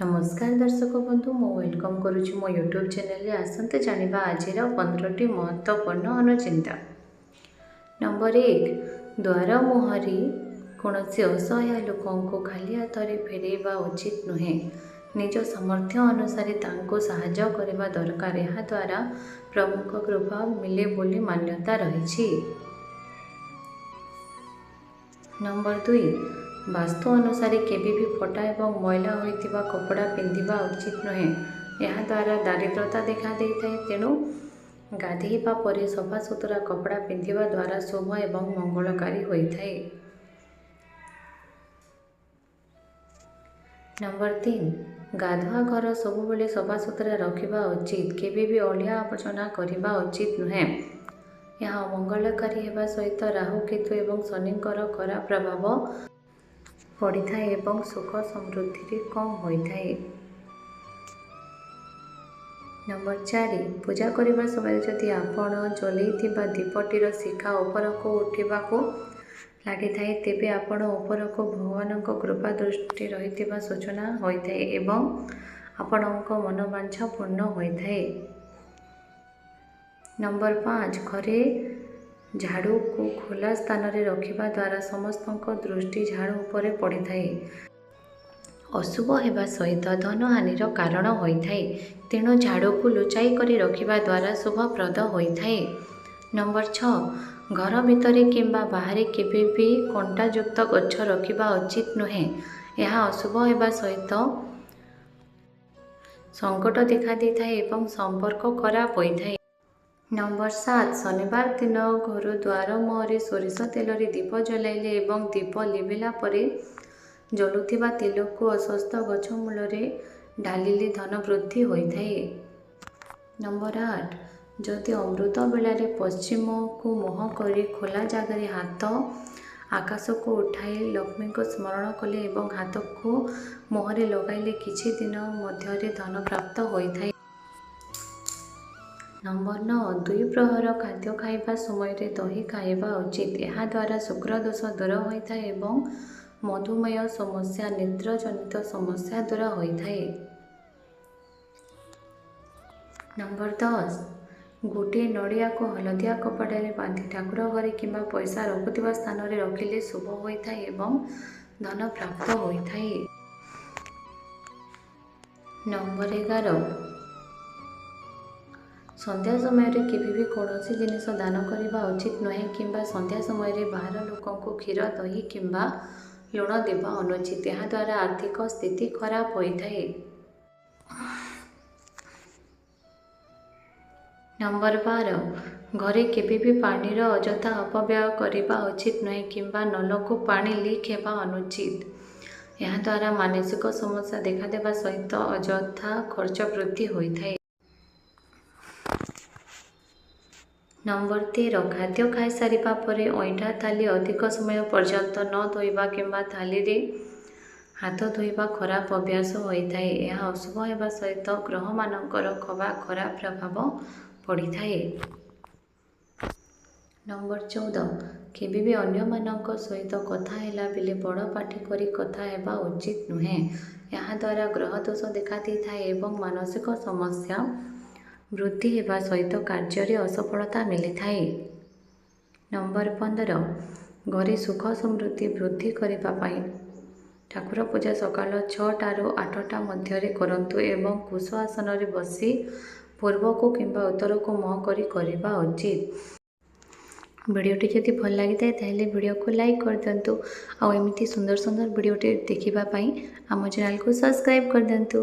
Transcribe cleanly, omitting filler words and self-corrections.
नमस्कार दर्शक बंधु मो वेलकम करुच्ची मो यूट्यूब चैनल आसते जानिबा आजिर 15टी महत्वपूर्ण अनुचिंता। नंबर 1 द्वार मुहरी कौन असहाय लोक खाली हाथ फेरवा उचित नुहे। निज सामर्थ्य अनुसार तांको साहाय्य करने दरकार। यह द्वारा प्रभुक कृपा मिले बोली मान्यता रही। नंबर 2 वास्तु अनुसार केबी भी फटा एवं मैला होइतिबा कपड़ा पिंधिबा उचित नुहे। यह द्वारा दारिद्रता देखा देता है। तेणु गाधेइबा परे सफा सुतरा कपड़ा पिंधिबा द्वारा शुभ एवं मंगलकारी होइथाए। नंबर 3 गाधुआ घर सबुबले सफा सुतरा रखिबा उचित। केबे भी अलिया आवर्जना करिबा उचित नुहे। यह अमंगलकारी हेबा सहित राहु केतु एवं शनिकर खराब प्रभाव पड़ी थाए एवं सुख समृद्धि कम होइथाए। नंबर 4 पूजा करने समय जदि आपण जलैथिबा दीपटीर शिखा ऊपर को उठा लगी थाए तेबे आपण ऊपर को भगवान कृपा दृष्टि रही सूचना होइथाए एवं आपणक मनोवांछा पूर्ण होइथाए। नंबर 5 घरे झाड़ू को खोला स्थान रे रखिबा द्वारा समस्त दृष्टि झाड़ू उपरे पड़ी थाए। अशुभ हेबा सहित धन हानिर कारण होइथाए। तेणु झाड़ू को लुचाई करी रखिबा द्वारा शुभप्रद होइथाए। नंबर 6 घर भितरे किंबा बाहरे केबे भी कंटायुक्त गछ रखिबा उचित नुहे। यह अशुभ हेबा सहित संकट देखा देथाए एवं संपर्क खराब होइथाए। नंबर 7 शनिवार दिन घर द्वार मुहरे सोरिष तेल दीप जलाइले एवं दीप लिभिला परे जलुथिबा तेल को अस्वस्थ गछ मूल ढालिले धन वृद्धि होइथाए। नंबर 8 जदि अमृत बेलारे पश्चिम को मुह करी खोला जगार हाथ आकाश को उठाई लक्ष्मी को स्मरण कले एवं हाथ को मुहरे लगाइले किछि दिन मध्य धन प्राप्त होइथाए। नंबर 9 दुई प्रहर खाद्य खाइबा समय दही खाइबा उचित। यह द्वारा शुक्र दोष दूर होइथाए एवं मधुमेह समस्या नेत्र जनित समस्या दूर होइथाए। नंबर 10 गोटे नड़िया को हलदिया कपड़ा बांधि ठाकुर घरे किंबा पैसा रखुवा स्थान रे रखिले शुभ होइथाए एवं धन प्राप्त होइथाए। नंबर 11 संध्या समय केभी कौन जिनिस दान करने उचित नुहे किंबा संध्या समय बाहर लोक क्षीर दही किंबा लुण देवा अनुचित। यह द्वारा आर्थिक स्थिति खराब होइथाए। नंबर 12 घरे केभी भी पानी अजथा अपव्यय करने उचित नुहे किंबा नल को पानी लीक हेबा अनुचित। यह द्वारा मानसिक समस्या देखा देवा सहित अजथा खर्च वृद्धि होइथाए। नंबर 13 खाद्य खाई सारिबा परे अईठा थाली अधिक समय पर्यंत न धोइबा किंबा थाली रे हाथ धोइबा खराब अभ्यास होइथाए। यह अशुभ हेबा सहित ग्रह मानकर खराब प्रभाव पड़ी थाए। नंबर 14 केबे भी अन्य मानक सहित कथा हैला बेले बड़ पाटी करी कथा हेबा उचित नुहे। यह द्वारा ग्रह दोष देखा देथाए एवं मानसिक समस्या वृद्धि हेबा सहित कार्य असफलता मिली थाए। नंबर 15 घरे सुख समृद्धि वृद्धि करिबा पाई ठाकुर पूजा सकाल 6टा ରୁ 8टा मध्य करंतु एवं कुश आसन रे बसी पूर्व को किंबा उत्तर को मुह करी करिबा उचित। वीडियोटी जदि भल लगी ताले वीडियो को लाइक कर दिंतु। आ एमती सुंदर सुंदर वीडियोटी देखिबा पाई आम चैनल को सब्सक्राइब कर दिंतु।